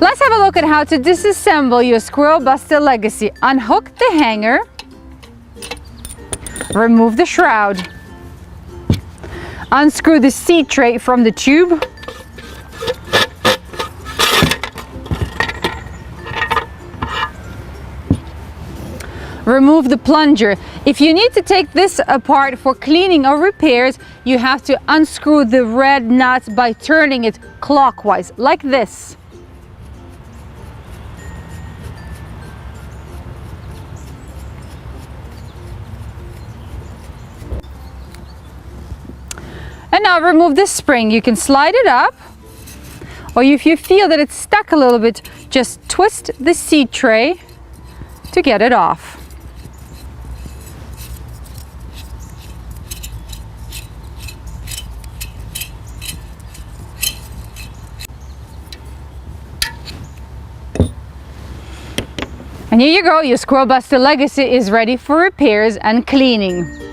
Let's have a look at how to disassemble your Squirrel Buster Legacy. Unhook the hanger, remove the shroud, unscrew the seed tray from the tube, remove the plunger. If you need to take this apart for cleaning or repairs, you have to unscrew the red nuts by turning it clockwise, like this. And now remove the spring. You can slide it up, or if you feel that it's stuck a little bit, just twist the seed tray to get it off. And here you go, your Squirrel Buster Legacy is ready for repairs and cleaning.